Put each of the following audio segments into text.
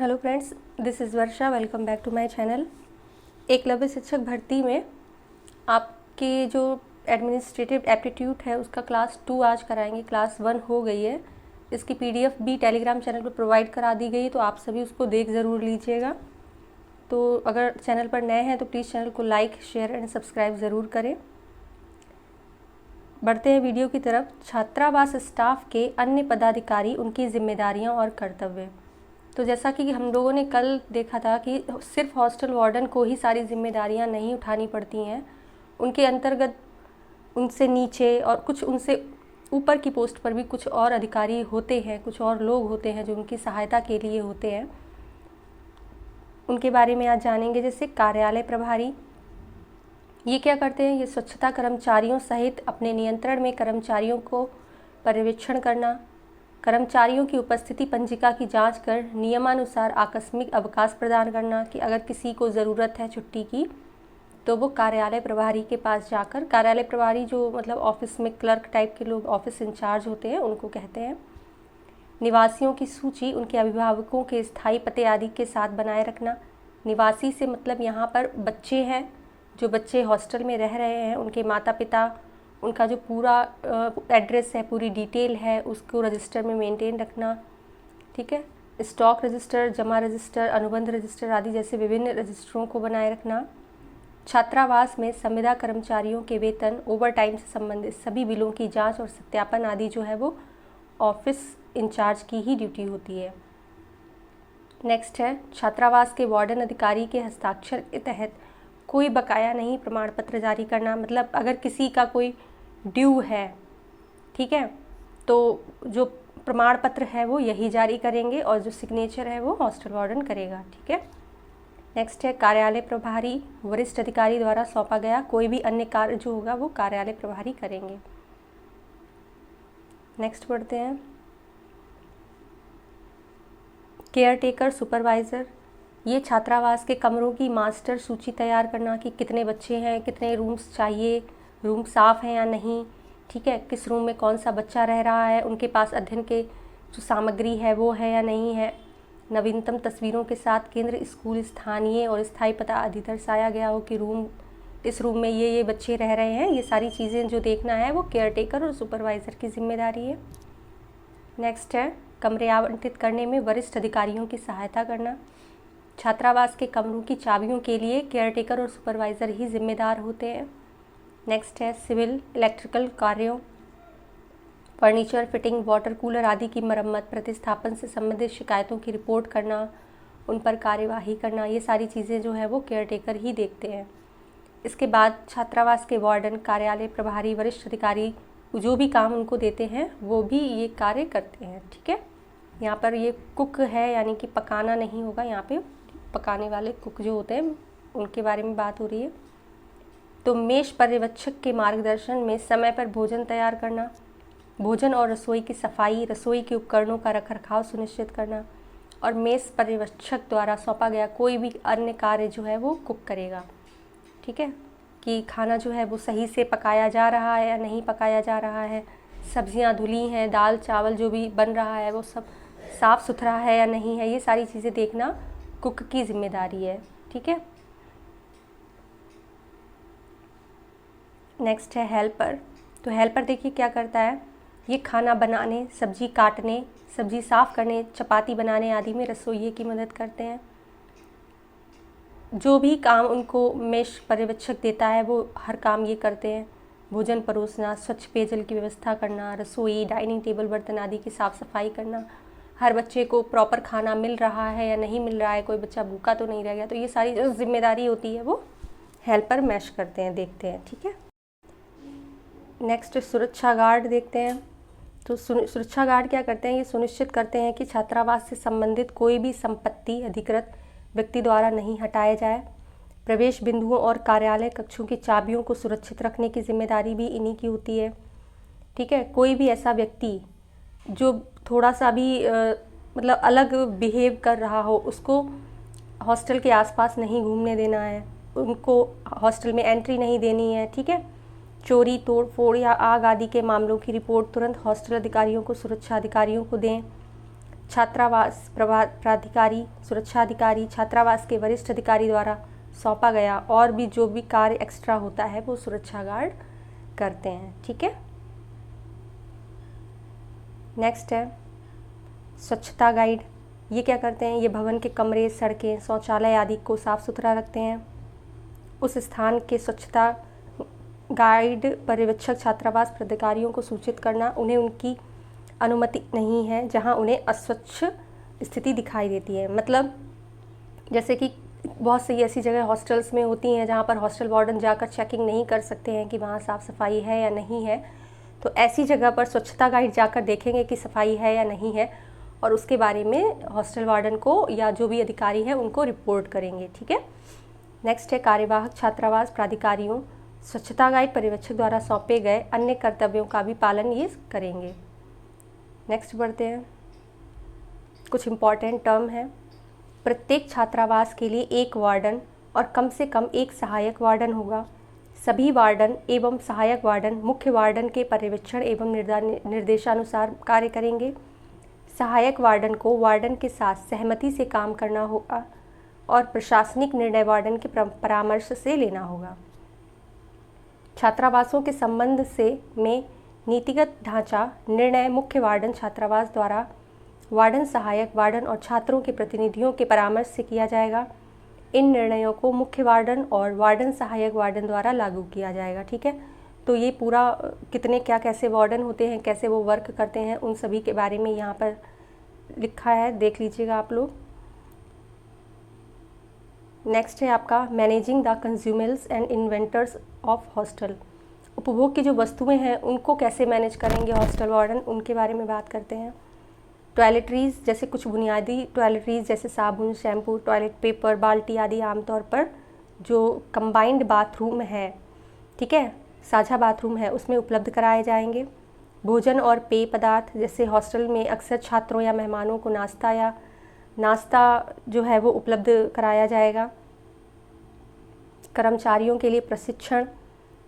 Hello friends, this is Varsha. Welcome back to my channel. Eklavya शिक्षक भर्ती में आपके जो एडमिनिस्ट्रेटिव एप्टीट्यूड है उसका क्लास 2 आज कराएंगे। क्लास 1 हो गई है। इसकी पीडीएफ भी टेलीग्राम चैनल पर प्रोवाइड करा दी गई है, तो आप सभी उसको देख ज़रूर लीजिएगा। तो अगर चैनल पर नए हैं तो प्लीज़ चैनल को लाइक, शेयर एंड सब्सक्राइब ज़रूर करें। बढ़ते हैं वीडियो की तरफ। छात्रावास स्टाफ के अन्य पदाधिकारी, उनकी जिम्मेदारियां और कर्तव्य। तो जैसा कि हम लोगों ने कल देखा था कि सिर्फ हॉस्टल वार्डन को ही सारी जिम्मेदारियां नहीं उठानी पड़ती हैं, उनके अंतर्गत उनसे नीचे और कुछ उनसे ऊपर की पोस्ट पर भी कुछ और अधिकारी होते हैं, कुछ और लोग होते हैं जो उनकी सहायता के लिए होते हैं। उनके बारे में आज जानेंगे। जैसे कार्यालय प्रभारी, ये क्या करते हैं? ये स्वच्छता कर्मचारियों सहित अपने नियंत्रण में कर्मचारियों को पर्यवेक्षण करना, कर्मचारियों की उपस्थिति पंजिका की जांच कर नियमानुसार आकस्मिक अवकाश प्रदान करना कि अगर किसी को ज़रूरत है छुट्टी की तो वो कार्यालय प्रभारी के पास जाकर, कार्यालय प्रभारी जो मतलब ऑफिस में क्लर्क टाइप के लोग, ऑफिस इंचार्ज होते हैं, उनको कहते हैं। निवासियों की सूची उनके अभिभावकों के स्थायी पते आदि के साथ बनाए रखना। निवासी से मतलब यहाँ पर बच्चे हैं, जो बच्चे हॉस्टल में रह रहे हैं, उनके माता पिता, उनका जो पूरा एड्रेस है, पूरी डिटेल है, उसको रजिस्टर में मेंटेन रखना। ठीक है। स्टॉक रजिस्टर, जमा रजिस्टर, अनुबंध रजिस्टर आदि जैसे विभिन्न रजिस्टरों को बनाए रखना। छात्रावास में संविदा कर्मचारियों के वेतन, ओवर टाइम से संबंधित सभी बिलों की जांच और सत्यापन आदि जो है वो ऑफिस इंचार्ज की ही ड्यूटी होती है। नेक्स्ट है छात्रावास के वार्डन अधिकारी के हस्ताक्षर के तहत कोई बकाया नहीं प्रमाण पत्र जारी करना। मतलब अगर किसी का कोई ड्यू है, ठीक है, तो जो प्रमाण पत्र है वो यही जारी करेंगे और जो सिग्नेचर है वो हॉस्टल वार्डन करेगा। ठीक है। नेक्स्ट है कार्यालय प्रभारी, वरिष्ठ अधिकारी द्वारा सौंपा गया कोई भी अन्य कार्य जो होगा वो कार्यालय प्रभारी करेंगे। नेक्स्ट बढ़ते हैं। केयर टेकर सुपरवाइज़र, ये छात्रावास के कमरों की मास्टर सूची तैयार करना कि कितने बच्चे हैं, कितने रूम्स चाहिए, रूम साफ़ हैं या नहीं, ठीक है, किस रूम में कौन सा बच्चा रह रहा है, उनके पास अध्ययन के जो सामग्री है वो है या नहीं है, नवीनतम तस्वीरों के साथ केंद्र, स्कूल, स्थानीय और स्थायी पता आदि दर्शाया गया हो कि इस रूम में ये बच्चे रह रहे हैं। ये सारी चीज़ें जो देखना है वो केयर टेकर और सुपरवाइज़र की जिम्मेदारी है। नेक्स्ट है कमरे आवंटित करने में वरिष्ठ अधिकारियों की सहायता करना। छात्रावास के कमरों की चाबियों के लिए केयर टेकर और सुपरवाइज़र ही जिम्मेदार होते हैं। नेक्स्ट है सिविल इलेक्ट्रिकल कार्यों, फर्नीचर फिटिंग, वाटर कूलर आदि की मरम्मत, प्रतिस्थापन से संबंधित शिकायतों की रिपोर्ट करना, उन पर कार्यवाही करना। ये सारी चीज़ें जो है वो केयर टेकर ही देखते हैं। इसके बाद छात्रावास के वार्डन, कार्यालय प्रभारी, वरिष्ठ अधिकारी जो भी काम उनको देते हैं वो भी ये कार्य करते हैं। ठीक है। यहाँ पर ये कुक है, यानी कि पकाना नहीं होगा, यहाँ पे पकाने वाले कुक जो होते हैं उनके बारे में बात हो रही है। तो मेष पर्यवेक्षक के मार्गदर्शन में समय पर भोजन तैयार करना, भोजन और रसोई की सफाई, रसोई के उपकरणों का रखरखाव सुनिश्चित करना, और मेष पर्यवेक्षक द्वारा सौंपा गया कोई भी अन्य कार्य जो है वो कुक करेगा। ठीक है, कि खाना जो है वो सही से पकाया जा रहा है या नहीं पकाया जा रहा है, सब्जियां धुली हैं, दाल चावल जो भी बन रहा है वो सब साफ़ सुथरा है या नहीं है, ये सारी चीज़ें देखना कुक की जिम्मेदारी है। ठीक है। नेक्स्ट है हेल्पर। तो हेल्पर देखिए क्या करता है, ये खाना बनाने, सब्जी काटने, सब्जी साफ़ करने, चपाती बनाने आदि में रसोइये की मदद करते हैं। जो भी काम उनको मेष पर्यवेक्षक देता है वो हर काम ये करते हैं। भोजन परोसना, स्वच्छ पेयजल की व्यवस्था करना, रसोई, डाइनिंग टेबल, बर्तन आदि की साफ़ सफाई करना, हर बच्चे को प्रॉपर खाना मिल रहा है या नहीं मिल रहा है, कोई बच्चा भूखा तो नहीं रह गया, तो ये सारी जो जिम्मेदारी होती है वो हेल्पर मैश करते हैं, देखते हैं। ठीक है। नेक्स्ट सुरक्षा गार्ड देखते हैं। तो सुरक्षा गार्ड क्या करते हैं, ये सुनिश्चित करते हैं कि छात्रावास से संबंधित कोई भी संपत्ति अधिकृत व्यक्ति द्वारा नहीं हटाया जाए। प्रवेश बिंदुओं और कार्यालय कक्षों की चाबियों को सुरक्षित रखने की जिम्मेदारी भी इन्हीं की होती है। ठीक है। कोई भी ऐसा व्यक्ति जो थोड़ा सा भी मतलब अलग बिहेव कर रहा हो, उसको हॉस्टल के आसपास नहीं घूमने देना है, उनको हॉस्टल में एंट्री नहीं देनी है। ठीक है। चोरी, तोड़ फोड़ या आग आदि के मामलों की रिपोर्ट तुरंत हॉस्टल अधिकारियों को, सुरक्षा अधिकारियों को दें। छात्रावास प्राधिकारी, सुरक्षा अधिकारी, छात्रावास के वरिष्ठ अधिकारी द्वारा सौंपा गया और भी जो भी कार्य एक्स्ट्रा होता है वो सुरक्षा गार्ड करते हैं। ठीक है। नेक्स्ट है स्वच्छता गाइड। ये क्या करते हैं? ये भवन के कमरे, सड़कें, शौचालय आदि को साफ सुथरा रखते हैं। उस स्थान के स्वच्छता गाइड पर्यवेक्षक छात्रावास प्राधिकारियों को सूचित करना, उन्हें उनकी अनुमति नहीं है जहां उन्हें अस्वच्छ स्थिति दिखाई देती है। मतलब जैसे कि बहुत सी ऐसी जगह हॉस्टल्स में होती हैं जहां पर हॉस्टल वार्डन जाकर चेकिंग नहीं कर सकते हैं कि वहां साफ़ सफाई है या नहीं है, तो ऐसी जगह पर स्वच्छता गाइड जाकर देखेंगे कि सफाई है या नहीं है और उसके बारे में हॉस्टल वार्डन को या जो भी अधिकारी है उनको रिपोर्ट करेंगे। ठीक है। नेक्स्ट है कार्यवाहक छात्रावास प्राधिकारियों स्वच्छता गाइड पर्यवेक्षक द्वारा सौंपे गए अन्य कर्तव्यों का भी पालन ये करेंगे। नेक्स्ट बढ़ते हैं। कुछ इम्पॉर्टेंट टर्म है। प्रत्येक छात्रावास के लिए एक वार्डन और कम से कम एक सहायक वार्डन होगा। सभी वार्डन एवं सहायक वार्डन मुख्य वार्डन के पर्यवेक्षण एवं निर्देशानुसार कार्य करेंगे। सहायक वार्डन को वार्डन के साथ सहमति से काम करना होगा और प्रशासनिक निर्णय वार्डन के परामर्श से लेना होगा। छात्रावासों के संबंध में नीतिगत ढांचा निर्णय मुख्य वार्डन छात्रावास द्वारा वार्डन, सहायक वार्डन और छात्रों के प्रतिनिधियों के परामर्श से किया जाएगा। इन निर्णयों को मुख्य वार्डन और वार्डन, सहायक वार्डन द्वारा लागू किया जाएगा। ठीक है। तो ये पूरा कितने क्या कैसे वार्डन होते हैं, कैसे वो वर्क करते हैं, उन सभी के बारे में यहाँ पर लिखा है, देख लीजिएगा आप लोग। नेक्स्ट है आपका managing the consumables and inventors of hostel. उपभोग की जो वस्तुएं हैं उनको कैसे मैनेज करेंगे हॉस्टल वार्डन, उनके बारे में बात करते हैं। टॉयलेटरीज़, जैसे कुछ बुनियादी टॉयलेटरीज़ जैसे साबुन, शैम्पू, टॉयलेट पेपर, बाल्टी आदि आमतौर पर जो कंबाइंड बाथरूम है, ठीक है, साझा बाथरूम है, उसमें उपलब्ध कराए जाएंगे। भोजन और पेय पदार्थ, जैसे हॉस्टल में अक्सर छात्रों या मेहमानों को नाश्ता जो है वो उपलब्ध कराया जाएगा। कर्मचारियों के लिए प्रशिक्षण,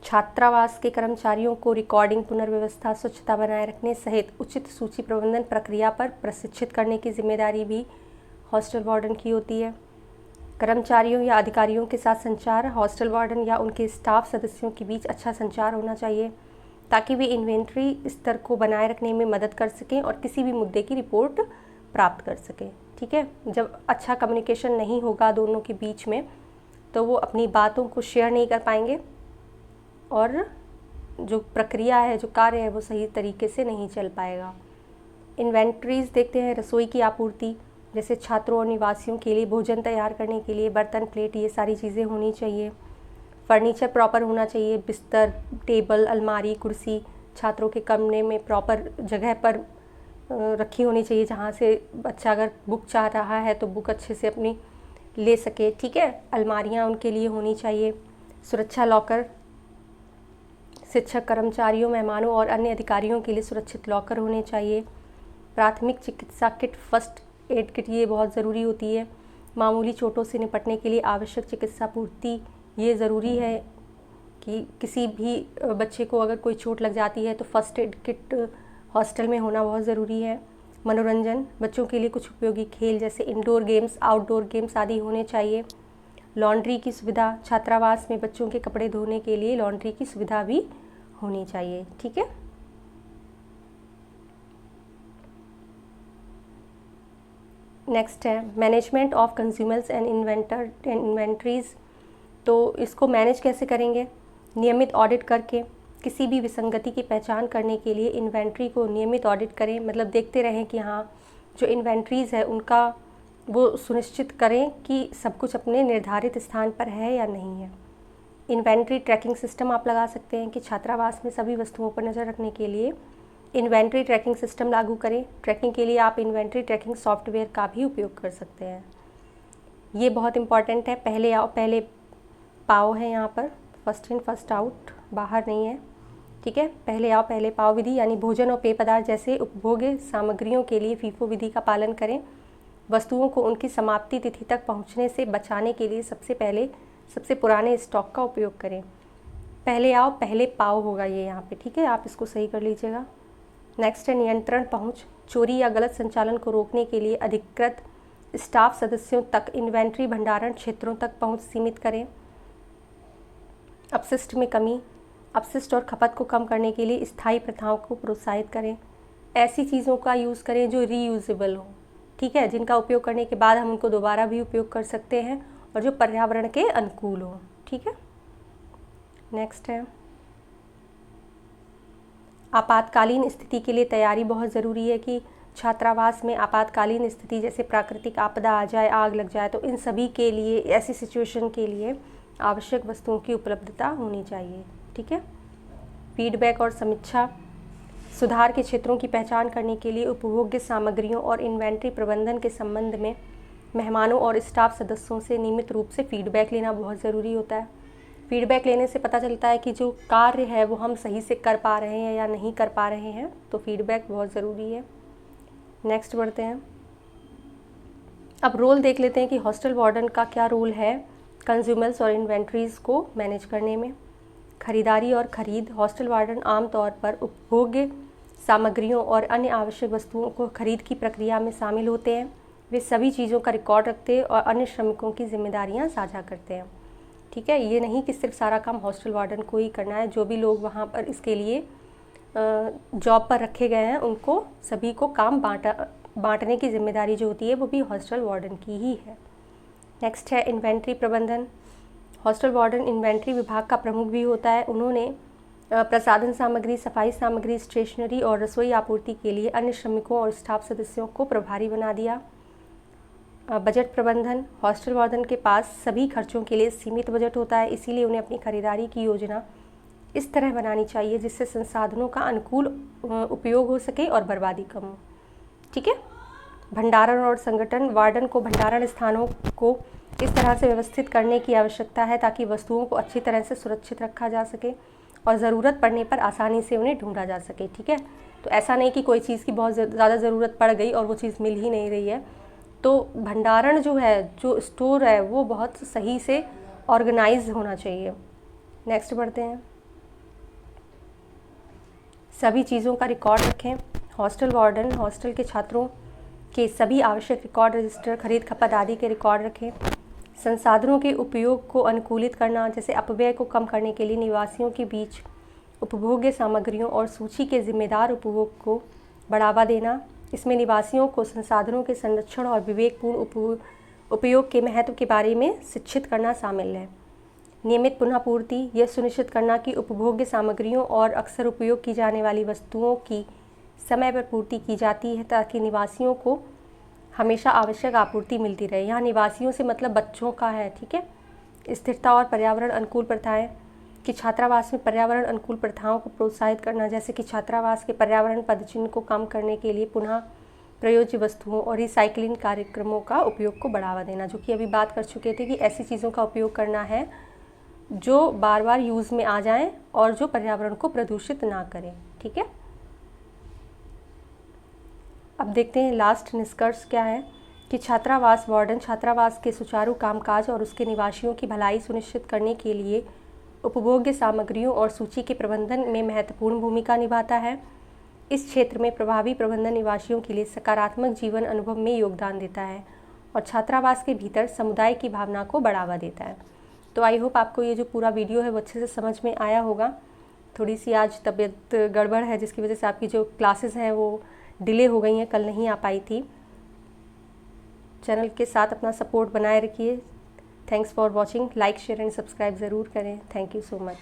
छात्रावास के कर्मचारियों को रिकॉर्डिंग, पुनर्व्यवस्था, स्वच्छता बनाए रखने सहित उचित सूची प्रबंधन प्रक्रिया पर प्रशिक्षित करने की जिम्मेदारी भी हॉस्टल वार्डन की होती है। कर्मचारियों या अधिकारियों के साथ संचार, हॉस्टल वार्डन या उनके स्टाफ सदस्यों के बीच अच्छा संचार होना चाहिए ताकि वे इन्वेंट्री स्तर को बनाए रखने में मदद कर सकें और किसी भी मुद्दे की रिपोर्ट प्राप्त कर सकें। ठीक है। जब अच्छा कम्युनिकेशन नहीं होगा दोनों के बीच में तो वो अपनी बातों को शेयर नहीं कर पाएंगे और जो प्रक्रिया है, जो कार्य है, वो सही तरीके से नहीं चल पाएगा। इन्वेंट्रीज देखते हैं। रसोई की आपूर्ति, जैसे छात्रों और निवासियों के लिए भोजन तैयार करने के लिए बर्तन, प्लेट, ये सारी चीज़ें होनी चाहिए। फर्नीचर प्रॉपर होना चाहिए, बिस्तर, टेबल, अलमारी, कुर्सी छात्रों के कमरे में प्रॉपर जगह पर रखी होनी चाहिए जहाँ से बच्चा अगर बुक चाह रहा है तो बुक अच्छे से अपनी ले सके। ठीक है। अलमारियाँ उनके लिए होनी चाहिए। सुरक्षा लॉकर, शिक्षक, कर्मचारियों, मेहमानों और अन्य अधिकारियों के लिए सुरक्षित लॉकर होने चाहिए। प्राथमिक चिकित्सा किट, फर्स्ट एड किट, ये बहुत ज़रूरी होती है। मामूली चोटों से निपटने के लिए आवश्यक चिकित्सा पूर्ति, ये ज़रूरी है कि किसी भी बच्चे को अगर कोई चोट लग जाती है तो फर्स्ट एड किट हॉस्टल में होना बहुत ज़रूरी है। मनोरंजन, बच्चों के लिए कुछ उपयोगी खेल जैसे इंडोर गेम्स, आउटडोर गेम्स आदि होने चाहिए। लॉन्ड्री की सुविधा, छात्रावास में बच्चों के कपड़े धोने के लिए लॉन्ड्री की सुविधा भी होनी चाहिए। ठीक है। नेक्स्ट है management of consumers and inventories. तो इसको मैनेज कैसे करेंगे? नियमित ऑडिट करके किसी भी विसंगति की पहचान करने के लिए इन्वेंट्री को नियमित ऑडिट करें, मतलब देखते रहें कि हाँ जो इन्वेंट्रीज़ है उनका वो सुनिश्चित करें कि सब कुछ अपने निर्धारित स्थान पर है या नहीं है। इन्वेंट्री ट्रैकिंग सिस्टम आप लगा सकते हैं कि छात्रावास में सभी वस्तुओं पर नज़र रखने के लिए इन्वेंट्री ट्रैकिंग सिस्टम लागू करें। ट्रैकिंग के लिए आप इन्वेंट्री ट्रैकिंग सॉफ्टवेयर का भी उपयोग कर सकते हैं। ये बहुत इंपॉर्टेंट है। पहले आओ पहले पाओ है यहाँ पर, फर्स्ट इन फर्स्ट आउट, बाहर नहीं है। ठीक है। पहले आओ पहले पाओ विधि, यानी भोजन और पेय पदार्थ जैसे उपभोग्य सामग्रियों के लिए फीफो विधि का पालन करें। वस्तुओं को उनकी समाप्ति तिथि तक पहुँचने से बचाने के लिए सबसे पुराने स्टॉक का उपयोग करें। पहले आओ पहले पाओ होगा ये यहाँ पे। ठीक है। आप इसको सही कर लीजिएगा। नेक्स्ट है नियंत्रण पहुँच। चोरी या गलत संचालन को रोकने के लिए अधिकृत स्टाफ सदस्यों तक इन्वेंट्री भंडारण क्षेत्रों तक पहुंच सीमित करें। अपशिष्ट में कमी, अपशिष्ट और खपत को कम करने के लिए स्थायी प्रथाओं को प्रोत्साहित करें। ऐसी चीज़ों का यूज़ करें जो रीयूजेबल हो, ठीक है, जिनका उपयोग करने के बाद हम उनको दोबारा भी उपयोग कर सकते हैं और जो पर्यावरण के अनुकूल हो, ठीक है। नेक्स्ट है आपातकालीन स्थिति के लिए तैयारी। बहुत ज़रूरी है कि छात्रावास में आपातकालीन स्थिति जैसे प्राकृतिक आपदा आ जाए, आग लग जाए, तो इन सभी के लिए, ऐसी सिचुएशन के लिए आवश्यक वस्तुओं की उपलब्धता होनी चाहिए, ठीक है। फीडबैक और समीक्षा, सुधार के क्षेत्रों की पहचान करने के लिए उपभोग्य सामग्रियों और इन्वेंट्री प्रबंधन के संबंध में मेहमानों और स्टाफ सदस्यों से नियमित रूप से फीडबैक लेना बहुत ज़रूरी होता है। फीडबैक लेने से पता चलता है कि जो कार्य है वो हम सही से कर पा रहे हैं या नहीं कर पा रहे हैं, तो फीडबैक बहुत ज़रूरी है। नेक्स्ट बढ़ते हैं, अब रोल देख लेते हैं कि हॉस्टल वार्डन का क्या रोल है कंज्यूमर्स और इन्वेंट्रीज़ को मैनेज करने में। खरीदारी और ख़रीद, हॉस्टल वार्डन आमतौर पर उपभोग्य सामग्रियों और अन्य आवश्यक वस्तुओं को खरीद की प्रक्रिया में शामिल होते हैं। वे सभी चीज़ों का रिकॉर्ड रखते हैं और अन्य श्रमिकों की जिम्मेदारियां साझा करते हैं, ठीक है। ये नहीं कि सिर्फ सारा काम हॉस्टल वार्डन को ही करना है, जो भी लोग वहाँ पर इसके लिए जॉब पर रखे गए हैं उनको सभी को काम बांटने की जिम्मेदारी जो होती है वो भी हॉस्टल वार्डन की ही है। नेक्स्ट है इन्वेंट्री प्रबंधन। हॉस्टल वार्डन इन्वेंट्री विभाग का प्रमुख भी होता है। उन्होंने प्रसाधन सामग्री, सफाई सामग्री, स्टेशनरी और रसोई आपूर्ति के लिए अन्य श्रमिकों और स्टाफ सदस्यों को प्रभारी बना दिया। बजट प्रबंधन, हॉस्टल वार्डन के पास सभी खर्चों के लिए सीमित बजट होता है, इसीलिए उन्हें अपनी खरीदारी की योजना इस तरह बनानी चाहिए जिससे संसाधनों का अनुकूल उपयोग हो सके और बर्बादी कम हो, ठीक है। भंडारण और संगठन, वार्डन को भंडारण स्थानों को इस तरह से व्यवस्थित करने की आवश्यकता है ताकि वस्तुओं को अच्छी तरह से सुरक्षित रखा जा सके और ज़रूरत पड़ने पर आसानी से उन्हें ढूंढा जा सके, ठीक है। तो ऐसा नहीं कि कोई चीज़ की बहुत ज़्यादा ज़रूरत पड़ गई और वो चीज़ मिल ही नहीं रही है, तो भंडारण जो है, जो स्टोर है, वो बहुत सही से ऑर्गेनाइज होना चाहिए। नेक्स्ट बढ़ते हैं, सभी चीज़ों का रिकॉर्ड रखें। हॉस्टल वार्डन हॉस्टल के छात्रों के सभी आवश्यक रिकॉर्ड, रजिस्टर, खरीद खपत आदि के रिकॉर्ड रखें। संसाधनों के उपयोग को अनुकूलित करना, जैसे अपव्यय को कम करने के लिए निवासियों के बीच उपभोग्य सामग्रियों और सूची के जिम्मेदार उपभोग को बढ़ावा देना। इसमें निवासियों को संसाधनों के संरक्षण और विवेकपूर्ण उपयोग के महत्व के बारे में शिक्षित करना शामिल है। नियमित पुनःपूर्ति, यह सुनिश्चित करना कि उपभोग्य सामग्रियों और अक्सर उपयोग की जाने वाली वस्तुओं की समय पर पूर्ति की जाती है ताकि निवासियों को हमेशा आवश्यक आपूर्ति मिलती रहे। यहाँ निवासियों से मतलब बच्चों का है, ठीक है। स्थिरता और पर्यावरण अनुकूल प्रथाएं, कि छात्रावास में पर्यावरण अनुकूल प्रथाओं को प्रोत्साहित करना, जैसे कि छात्रावास के पर्यावरण पदचिह्न को कम करने के लिए पुनः प्रयोज्य वस्तुओं और रिसाइकलिंग कार्यक्रमों का उपयोग को बढ़ावा देना, जो कि अभी बात कर चुके थे कि ऐसी चीज़ों का उपयोग करना है जो बार बार यूज़ में आ जाएं और जो पर्यावरण को प्रदूषित ना करें, ठीक है। अब देखते हैं लास्ट निष्कर्ष क्या है कि छात्रावास वार्डन छात्रावास के सुचारू कामकाज और उसके निवासियों की भलाई सुनिश्चित करने के लिए उपभोग्य सामग्रियों और सूची के प्रबंधन में महत्वपूर्ण भूमिका निभाता है। इस क्षेत्र में प्रभावी प्रबंधन निवासियों के लिए सकारात्मक जीवन अनुभव में योगदान देता है और छात्रावास के भीतर समुदाय की भावना को बढ़ावा देता है। तो आई होप आपको ये जो पूरा वीडियो है वो अच्छे से समझ में आया होगा। थोड़ी सी आज तबीयत गड़बड़ है जिसकी वजह से आपकी जो क्लासेस हैं वो डिले हो गई हैं, कल नहीं आ पाई थी। चैनल के साथ अपना सपोर्ट बनाए रखिए। Thanks for watching. Like, share and subscribe ज़रूर करें। Thank you so much.